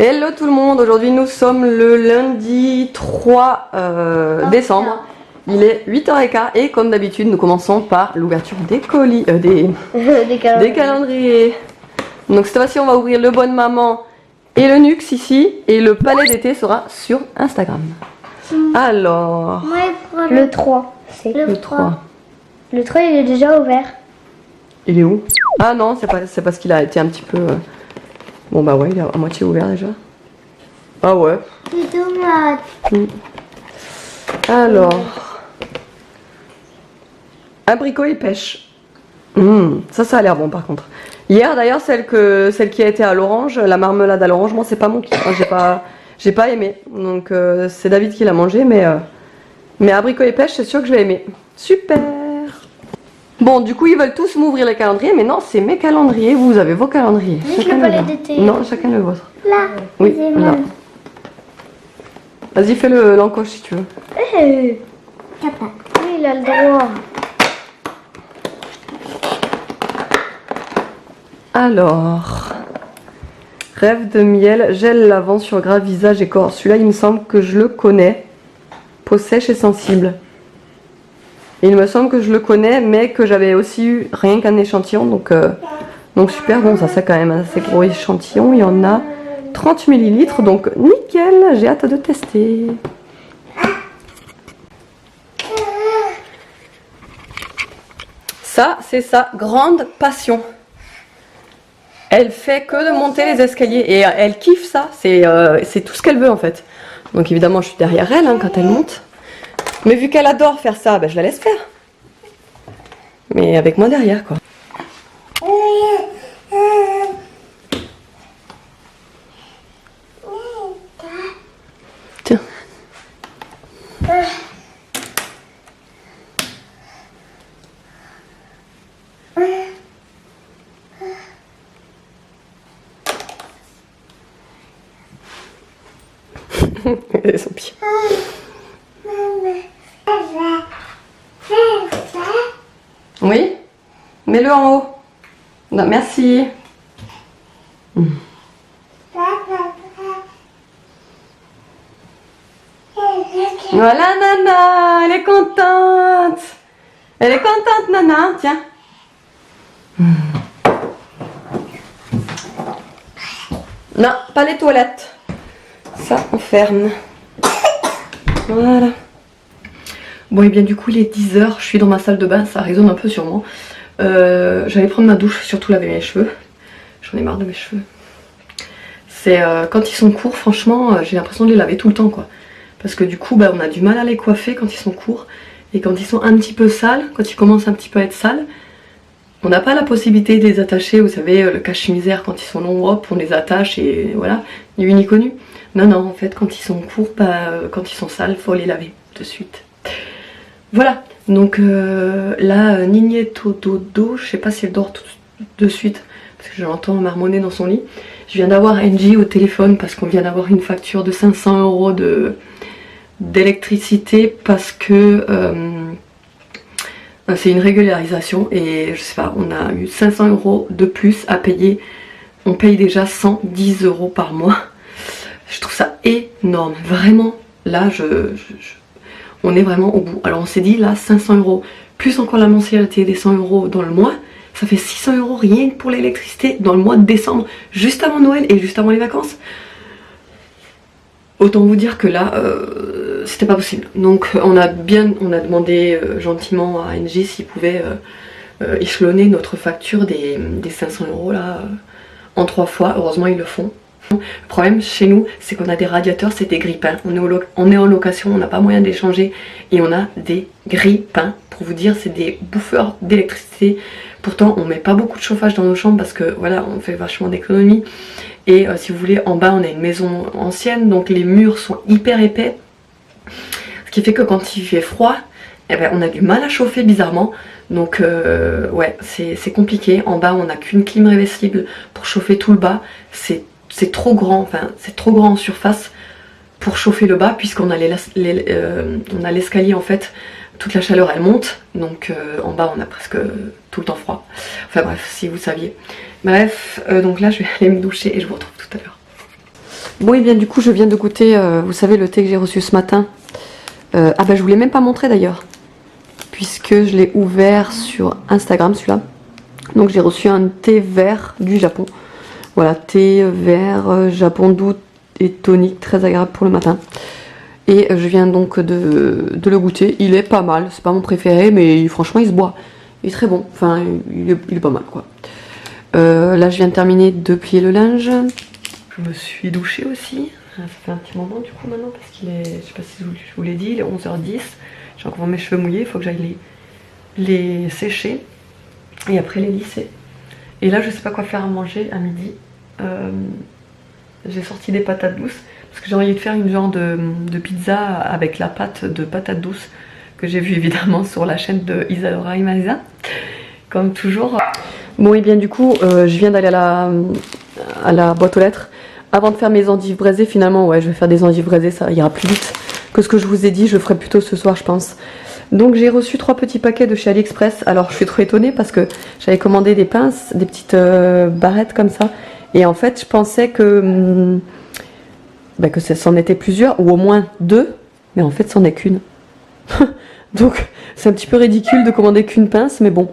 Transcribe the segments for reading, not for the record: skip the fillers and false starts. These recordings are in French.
Hello tout le monde, aujourd'hui nous sommes le lundi 3 décembre. Il est 8h15 et comme d'habitude nous commençons par l'ouverture des colis, des calendriers. Donc cette fois-ci on va ouvrir le Bonne Maman et le Nux ici et le palais d'été sera sur Instagram. Alors... Le 3. C'est le 3. Le 3 il est déjà ouvert. Il est où? Ah non, c'est parce qu'il a été un petit peu... Bon bah ouais, il est à moitié ouvert déjà. Ah ouais. C'est dommage. Alors... Abricot et pêche. Ça a l'air bon par contre. Hier d'ailleurs, celle qui a été à l'orange, la marmelade à l'orange, moi c'est pas mon kiff. J'ai pas aimé. Donc c'est David qui l'a mangé, mais abricot et pêche, c'est sûr que je vais aimer. Super. Bon, du coup, ils veulent tous m'ouvrir les calendriers, mais non, c'est mes calendriers. Vous avez vos calendriers. Juste le palais d'été. Non, chacun le vôtre. Là. Oui, là. Vas-y, fais l'encoche si tu veux. Oui, il a le droit. Alors, rêve de miel, gel lavant sur gras, visage et corps. Celui-là, il me semble que je le connais. Peau sèche et sensible. Il me semble que je le connais, mais que j'avais aussi eu rien qu'un échantillon. Donc super bon, ça c'est quand même un assez gros échantillon. Il y en a 30 ml, donc nickel. J'ai hâte de tester. Ça, c'est sa grande passion. Elle fait que de monter les escaliers et elle kiffe ça. C'est tout ce qu'elle veut en fait. Donc évidemment, je suis derrière elle quand elle monte. Mais vu qu'elle adore faire ça, ben, je la laisse faire. Mais avec moi derrière, quoi. Tiens. Elle est son pied. Oui, mets-le en haut. Non, merci. Voilà Nana, elle est contente. Elle est contente Nana, tiens. Non, pas les toilettes. Ça, on ferme. Voilà. Bon et bien du coup il est 10h, je suis dans ma salle de bain, ça résonne un peu sur moi. J'allais prendre ma douche, surtout laver mes cheveux. J'en ai marre de mes cheveux. C'est quand ils sont courts, franchement, j'ai l'impression de les laver tout le temps quoi. Parce que du coup bah, on a du mal à les coiffer quand ils sont courts. Et quand ils sont un petit peu sales, quand ils commencent un petit peu à être sales, on n'a pas la possibilité de les attacher. Vous savez, le cache-misère quand ils sont longs, hop, on les attache et voilà, ni vu ni connu. Non, non, en fait quand ils sont courts, bah, quand ils sont sales, faut les laver de suite. Voilà, donc là, Ninieto dodo, je sais pas si elle dort tout de suite, parce que je l'entends marmonner dans son lit. Je viens d'avoir Angie au téléphone, parce qu'on vient d'avoir une facture de 500 € d'électricité, parce que c'est une régularisation, et je sais pas, on a eu 500 € de plus à payer. On paye déjà 110 € par mois. Je trouve ça énorme, vraiment, là, on est vraiment au bout. Alors on s'est dit là 500 €, plus encore la mensualité des 100 € dans le mois, ça fait 600 € rien que pour l'électricité dans le mois de décembre, juste avant Noël et juste avant les vacances. Autant vous dire que là, c'était pas possible. Donc on a demandé gentiment à NG s'il pouvait échelonner notre facture des 500 € là en 3 fois. Heureusement ils le font. Le problème chez nous, c'est qu'on a des radiateurs, c'est des grille-pains. On est en location, on n'a pas moyen d'échanger et on a des grille-pains. Pour vous dire, c'est des bouffeurs d'électricité. Pourtant, on met pas beaucoup de chauffage dans nos chambres parce que voilà, on fait vachement d'économies. Et si vous voulez, en bas, on a une maison ancienne, donc les murs sont hyper épais. Ce qui fait que quand il fait froid, eh ben, on a du mal à chauffer bizarrement. Donc ouais, c'est compliqué. En bas, on n'a qu'une clim réversible pour chauffer tout le bas. C'est trop grand, enfin c'est trop grand en surface pour chauffer le bas puisqu'on a l'escalier en fait, toute la chaleur elle monte, donc en bas on a presque tout le temps froid. Enfin bref, si vous saviez. Bref, donc là je vais aller me doucher et je vous retrouve tout à l'heure. Bon et bien du coup je viens de goûter, vous savez le thé que j'ai reçu ce matin. Ah bah je vous l'ai même pas montré d'ailleurs. Puisque je l'ai ouvert sur Instagram celui-là. Donc j'ai reçu un thé vert du Japon. Voilà, thé vert Japon doux et tonique, très agréable pour le matin. Et je viens donc de le goûter. Il est pas mal, c'est pas mon préféré, mais franchement il se boit. Il est très bon, enfin il est pas mal quoi. Là je viens de terminer de plier le linge. Je me suis douchée aussi. Ça fait un petit moment du coup maintenant parce qu'il est, je sais pas si je vous l'ai dit, il est 11h10. J'ai encore mes cheveux mouillés, il faut que j'aille les sécher et après les lisser. Et là je sais pas quoi faire à manger à midi. J'ai sorti des patates douces parce que j'ai envie de faire une genre de pizza avec la pâte de patates douces que j'ai vu évidemment sur la chaîne de Isadora Imaza, comme toujours. Bon et bien du coup je viens d'aller à la boîte aux lettres avant de faire mes endives braisées. Finalement ouais, je vais faire des endives braisées, ça ira plus vite que ce que je vous ai dit. Je le ferai plutôt ce soir je pense. Donc j'ai reçu 3 petits paquets de chez AliExpress. Alors je suis trop étonnée parce que j'avais commandé des pinces, des petites barrettes comme ça. Et en fait je pensais que c'en était plusieurs, ou au moins 2. Mais en fait c'en est qu'une. Donc c'est un petit peu ridicule de commander qu'une pince, mais bon.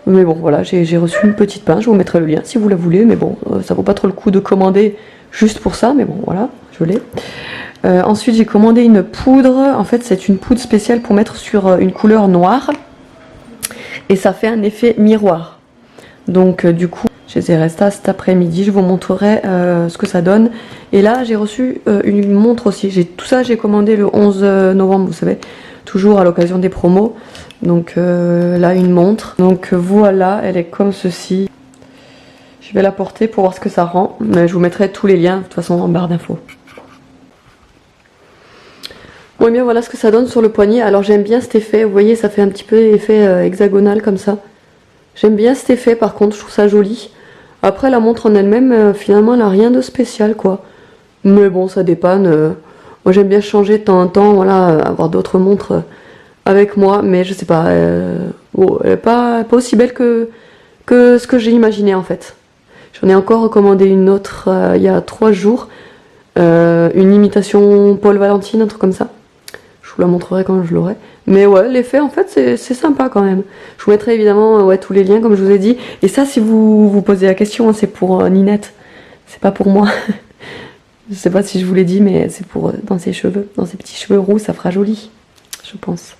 Mais bon voilà, j'ai reçu une petite pince, je vous mettrai le lien si vous la voulez. Mais bon, ça vaut pas trop le coup de commander juste pour ça. Mais bon voilà, je l'ai. Ensuite j'ai commandé une poudre. En fait c'est une poudre spéciale pour mettre sur une couleur noire. Et ça fait un effet miroir. Donc du coup je les ai restés cet après-midi. Je vous montrerai ce que ça donne. Et là j'ai reçu une montre aussi. Tout ça j'ai commandé le 11 novembre vous savez. Toujours à l'occasion des promos. Donc là une montre. Donc voilà, elle est comme ceci. Je vais la porter pour voir ce que ça rend. Mais je vous mettrai tous les liens de toute façon en barre d'infos. Bon et bien voilà ce que ça donne sur le poignet. Alors j'aime bien cet effet, vous voyez ça fait un petit peu effet hexagonal comme ça. J'aime bien cet effet par contre, je trouve ça joli. Après la montre en elle-même finalement elle n'a rien de spécial quoi. Mais bon ça dépanne. Moi j'aime bien changer de temps en temps, voilà, avoir d'autres montres avec moi. Mais je sais pas, bon, elle n'est pas aussi belle que ce que j'ai imaginé en fait. J'en ai encore recommandé une autre il y a 3 jours. Une imitation Paul Valentine, un truc comme ça. Je vous la montrerai quand je l'aurai. Mais ouais, l'effet en fait c'est sympa quand même. Je vous mettrai évidemment ouais, tous les liens comme je vous ai dit. Et ça si vous vous posez la question, hein, c'est pour Ninette. C'est pas pour moi. Je sais pas si je vous l'ai dit mais c'est pour dans ses cheveux. Dans ses petits cheveux roux, ça fera joli. Je pense.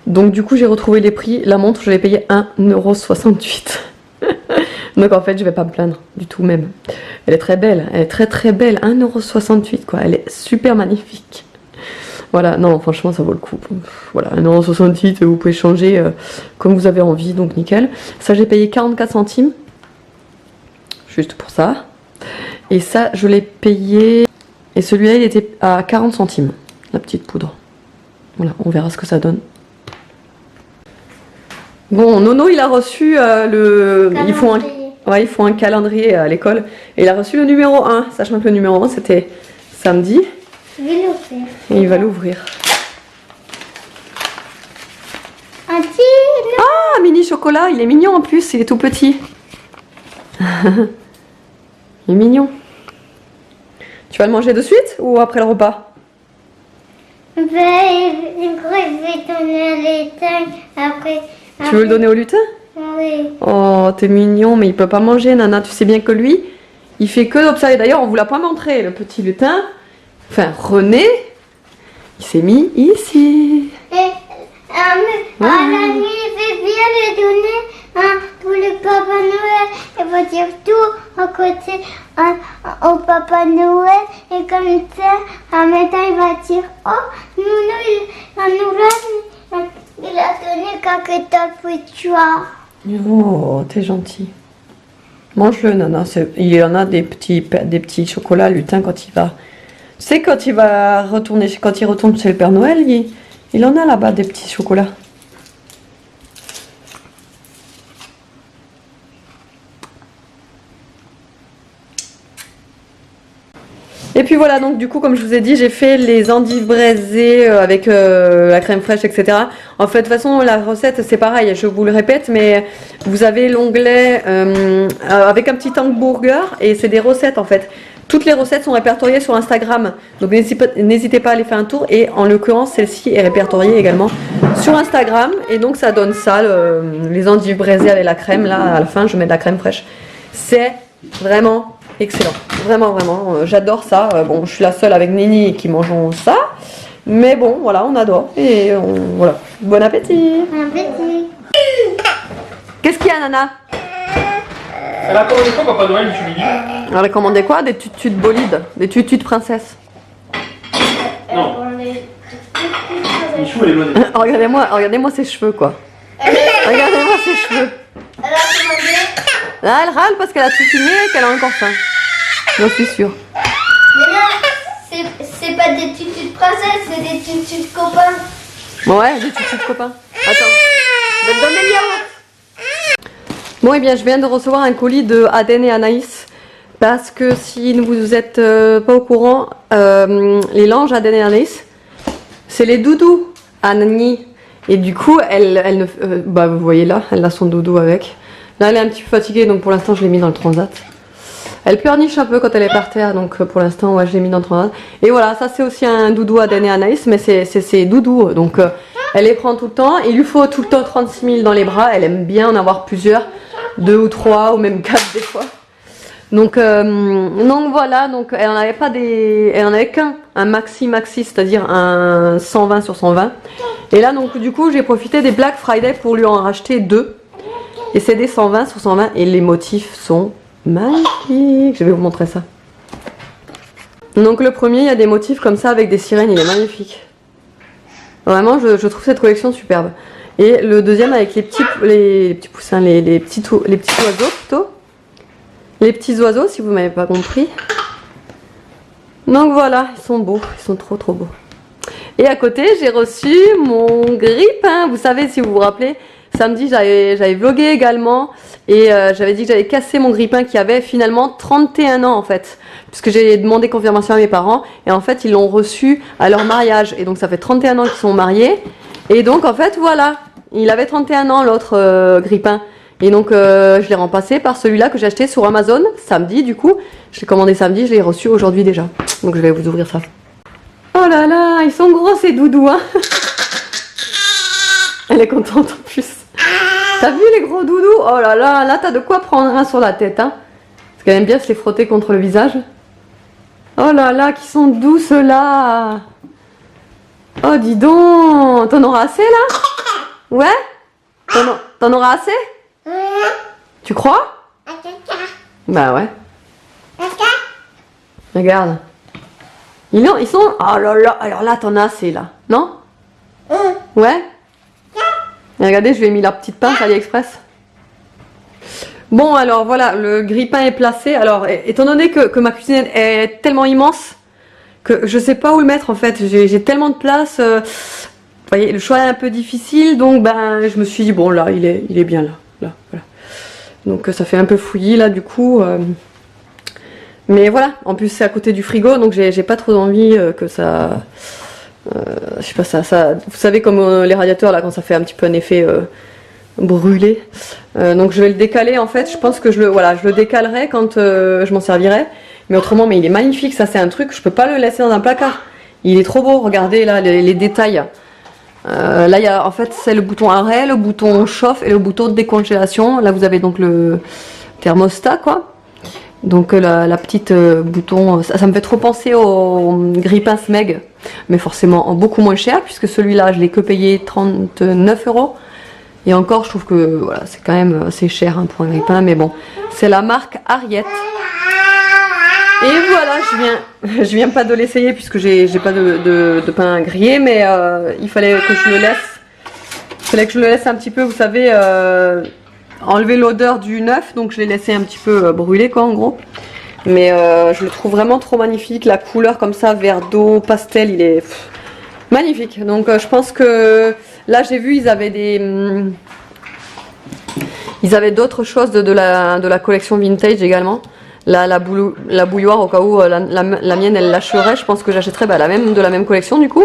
Donc du coup j'ai retrouvé les prix. La montre je l'ai payée 1,68 €. Donc en fait je vais pas me plaindre du tout même. Elle est très belle, elle est très très belle. 1,68 € quoi, elle est super magnifique. Voilà, non franchement ça vaut le coup. Voilà, 1,68 €, vous pouvez changer comme vous avez envie, donc nickel. Ça j'ai payé 44 centimes. Juste pour ça. Et ça je l'ai payé. Et celui-là il était à 40 centimes, la petite poudre. Voilà, on verra ce que ça donne. Bon, Nono il a reçu ils font un calendrier à l'école. Et il a reçu le numéro 1, sachant que le numéro 1 c'était samedi. Je vais l'ouvrir. Et il va l'ouvrir. Un petit. Ah, mini chocolat, il est mignon en plus, il est tout petit. Il est mignon. Tu vas le manger de suite ou après le repas? Je vais donner à l'étain après. Tu veux le donner au lutin? Oui. Oh, t'es mignon, mais il peut pas manger, Nana. Tu sais bien que lui, il fait que d'observer. D'ailleurs, on vous l'a pas montré, le petit lutin. Enfin, René, il s'est mis ici. Et à la nuit, je vais bien lui donner pour le Papa Noël. Il va dire tout à côté au Papa Noël. Et comme ça, à matin, il va dire oh, il a donné quelque chose pour toi. Oh, t'es gentil. Mange-le, Nana. Il y en a des petits chocolats lutin quand il va. Tu sais, quand il retourne chez le Père Noël, il en a là-bas des petits chocolats. Et puis voilà, donc du coup comme je vous ai dit, j'ai fait les endives braisées avec la crème fraîche, etc. En fait de toute façon la recette c'est pareil, je vous le répète, mais vous avez l'onglet avec un petit hamburger et c'est des recettes en fait. Toutes les recettes sont répertoriées sur Instagram, donc n'hésitez pas à aller faire un tour. Et en l'occurrence, celle-ci est répertoriée également sur Instagram. Et donc ça donne ça, les endives braisées avec la crème. Là, à la fin, je mets de la crème fraîche. C'est vraiment excellent. Vraiment, vraiment, j'adore ça. Bon, je suis la seule avec Nini qui mangeons ça. Mais bon, voilà, on adore. Et voilà. Bon appétit. Bon appétit. Qu'est-ce qu'il y a, Nana? Elle a commandé quoi, Papa Noël, tu lui dis? Elle a commandé quoi? Des tutus de bolide, des tutus de princesse. Non. Michou, elle est loin des... Regardez-moi ses cheveux, quoi. Regardez-moi ses cheveux. Elle a commandé. Là, elle râle parce qu'elle a tout fini et qu'elle a encore faim. J'en suis sûre. Mais non, c'est pas des tutus de princesse, c'est des tutus de copains. Ouais, des tutus de copains. Attends, je vais te donner le yaourt. Bon, et bien, je viens de recevoir un colis de Aden et Anaïs. Parce que si vous êtes pas au courant, les langes Aden et Anaïs, c'est les doudous Annie. Et du coup, elle ne, bah, vous voyez là, elle a son doudou avec. Là, elle est un petit peu fatiguée, donc pour l'instant, je l'ai mis dans le transat. Elle pleurniche un peu quand elle est par terre, donc pour l'instant, ouais, je l'ai mis dans le transat. Et voilà, ça c'est aussi un doudou Aden et Anaïs, mais c'est doudou. Donc elle les prend tout le temps. Il lui faut tout le temps 36 000 dans les bras. Elle aime bien en avoir plusieurs, 2 ou 3 ou même 4 des fois. Donc voilà, donc elle en avait pas elle en avait qu'un, un maxi, c'est-à-dire un 120 sur 120. Et là donc du coup j'ai profité des Black Friday pour lui en racheter 2. Et c'est des 120 sur 120 et les motifs sont magnifiques. Je vais vous montrer ça. Donc le premier, il y a des motifs comme ça avec des sirènes, il est magnifique. Vraiment, je trouve cette collection superbe. Et le deuxième avec les petits poussins, les petits oiseaux plutôt. Les petits oiseaux, si vous m'avez pas compris. Donc voilà, ils sont beaux, ils sont trop beaux. Et à côté, j'ai reçu mon grille-pain. Vous savez, si vous vous rappelez, samedi, j'avais vlogué également. Et j'avais dit que j'avais cassé mon grille-pain qui avait finalement 31 ans en fait. Puisque j'ai demandé confirmation à mes parents. Et en fait, ils l'ont reçu à leur mariage. Et donc, ça fait 31 ans qu'ils sont mariés. Et donc, en fait, voilà. Il avait 31 ans, l'autre grille-pain. Et donc, je l'ai remplacé par celui-là que j'ai acheté sur Amazon samedi. Du coup, je l'ai commandé samedi. Je l'ai reçu aujourd'hui déjà. Donc, je vais vous ouvrir ça. Oh là là, ils sont gros ces doudous, hein. Elle est contente en plus. T'as vu les gros doudous? Oh là là, là t'as de quoi prendre un sur la tête, hein. Parce qu'elle aime bien se les frotter contre le visage. Oh là là, qui sont doux ceux-là. Oh dis donc, t'en auras assez là? Ouais? T'en auras assez? Tu crois? Bah ouais. Regarde. Ils sont... Oh là là, alors là t'en as assez là, non? Ouais? Et regardez, je lui ai mis la petite pince AliExpress. Bon, alors voilà, le grille-pain est placé. Alors, étant donné que ma cuisine est tellement immense que je sais pas où le mettre en fait. J'ai tellement de place. Vous voyez, le choix est un peu difficile. Donc, ben, je me suis dit, bon, là, il est bien là. Voilà. Donc, ça fait un peu fouillis là, du coup. Mais voilà, en plus, c'est à côté du frigo. Donc, j'ai pas trop envie que ça... je sais pas, ça, vous savez comme les radiateurs là quand ça fait un petit peu un effet brûlé. Donc je vais le décaler en fait. Je pense que je le décalerai quand je m'en servirai. Mais autrement, mais il est magnifique. Ça c'est un truc, je peux pas le laisser dans un placard. Il est trop beau. Regardez là les détails. Là il y a en fait c'est le bouton arrêt, le bouton chauffe et le bouton de décongélation. Là vous avez donc le thermostat quoi. Donc la petite bouton, ça me fait trop penser au grille-pain Smeg, mais forcément en beaucoup moins cher, puisque celui-là je l'ai que payé 39 €. Et encore je trouve que voilà, c'est quand même assez cher hein, pour un grille-pain, mais bon, c'est la marque Ariette. Et voilà, je viens pas de l'essayer puisque j'ai pas de pain grillé, mais il fallait que je le laisse. Il fallait que je le laisse un petit peu, vous savez. Enlever l'odeur du neuf, donc je l'ai laissé un petit peu brûler quoi en gros. Mais je le trouve vraiment trop magnifique, la couleur comme ça, vert d'eau, pastel, il est magnifique. Donc je pense que là j'ai vu ils avaient d'autres choses de la collection vintage également. La bouilloire au cas où la mienne elle lâcherait, je pense que j'achèterais de la même collection du coup.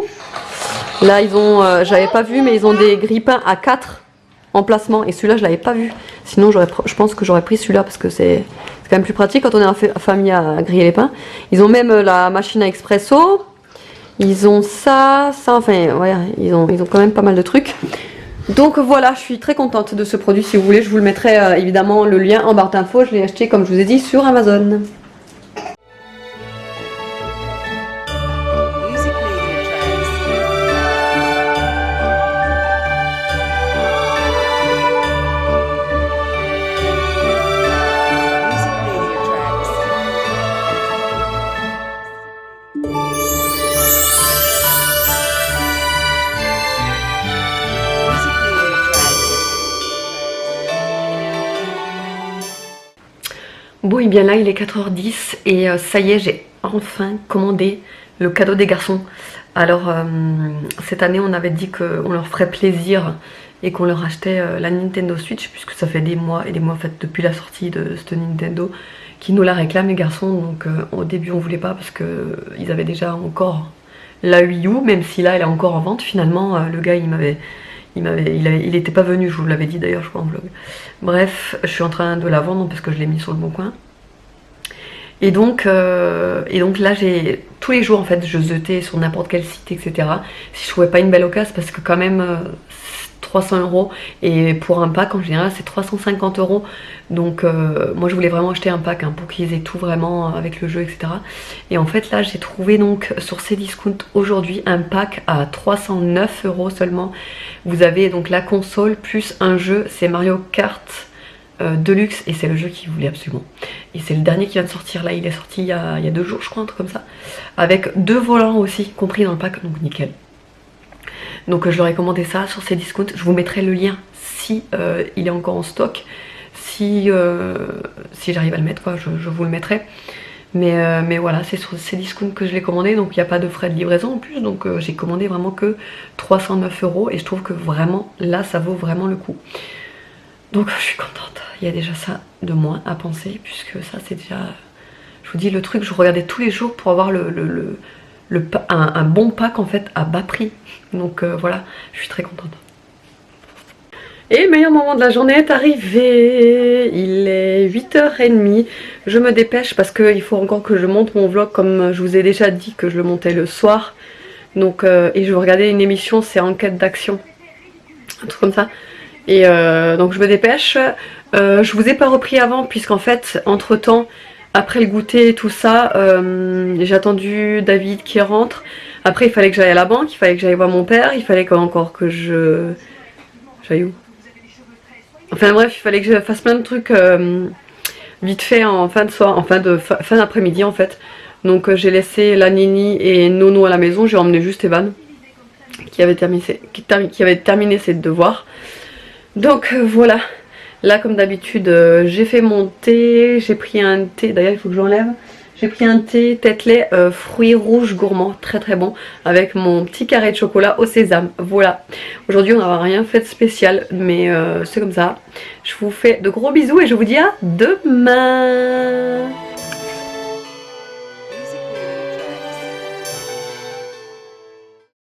Là ils ont, j'avais pas vu mais ils ont des grille-pains à 4 emplacement et celui-là je l'avais pas vu. Sinon je pense que j'aurais pris celui-là parce que c'est quand même plus pratique quand on est en famille à griller les pains. Ils ont même la machine à expresso. Ils ont ça, enfin ouais, ils ont quand même pas mal de trucs. Donc voilà, je suis très contente de ce produit. Si vous voulez, je vous le mettrai évidemment le lien en barre d'infos. Je l'ai acheté comme je vous ai dit sur Amazon. Bon et bien là il est 4h10 et ça y est, j'ai enfin commandé le cadeau des garçons. Alors cette année on avait dit qu'on leur ferait plaisir et qu'on leur achetait la Nintendo Switch, puisque ça fait des mois et des mois en fait depuis la sortie de cette Nintendo qui nous la réclament les garçons. Donc au début on voulait pas parce que ils avaient déjà encore la Wii U, même si là elle est encore en vente. Finalement le gars il était pas venu, je vous l'avais dit d'ailleurs je crois en vlog. Bref, je suis en train de la vendre parce que je l'ai mis sur le bon coin. Et donc là j'ai tous les jours en fait je jetais sur n'importe quel site etc. Si je trouvais pas une belle occasion, parce que quand même 300 € et pour un pack en général c'est 350 €. Donc moi je voulais vraiment acheter un pack pour qu'ils aient tout vraiment avec le jeu etc. Et en fait là j'ai trouvé donc sur Cdiscount aujourd'hui un pack à 309 € seulement. Vous avez donc la console plus un jeu, c'est Mario Kart Deluxe, et c'est le jeu qu'il voulait absolument. Et c'est le dernier qui vient de sortir là, il est sorti il y a 2 jours je crois, un truc comme ça. Avec 2 volants aussi compris dans le pack, donc nickel. Donc je leur ai commandé ça sur Cdiscount. Je vous mettrai le lien si il est encore en stock. Si j'arrive à le mettre quoi, je vous le mettrai. Mais voilà, c'est sur Cdiscount que je l'ai commandé, donc il n'y a pas de frais de livraison en plus. Donc j'ai commandé vraiment que 309 € et je trouve que vraiment là ça vaut vraiment le coup. Donc je suis contente, il y a déjà ça de moins à penser, puisque ça c'est déjà, je vous dis le truc, je regardais tous les jours pour avoir un bon pack en fait à bas prix. Donc voilà, je suis très contente. Et le meilleur moment de la journée est arrivé. Il est 8h30. Je me dépêche parce qu'il faut encore que je monte mon vlog, comme je vous ai déjà dit que je le montais le soir. Donc et je vais regarder une émission, c'est Enquête d'action, un truc comme ça. Et donc je me dépêche. Je vous ai pas repris avant puisqu'en fait entre temps, après le goûter et tout ça, j'ai attendu David qui rentre. Après il fallait que j'aille à la banque, il fallait que j'aille voir mon père, il fallait encore que j'aille où? Enfin bref, il fallait que je fasse plein de trucs vite fait en fin de soir, fin d'après-midi en fait. Donc j'ai laissé la Nini et Nono à la maison, j'ai emmené juste Evan qui avait terminé ses devoirs. Donc voilà, là comme d'habitude j'ai fait mon thé, j'ai pris un thé, d'ailleurs il faut que j'enlève. J'ai pris un thé tête-lait fruits rouges gourmands, très très bon, avec mon petit carré de chocolat au sésame. Voilà, aujourd'hui on n'a rien fait de spécial, mais c'est comme ça. Je vous fais de gros bisous et je vous dis à demain.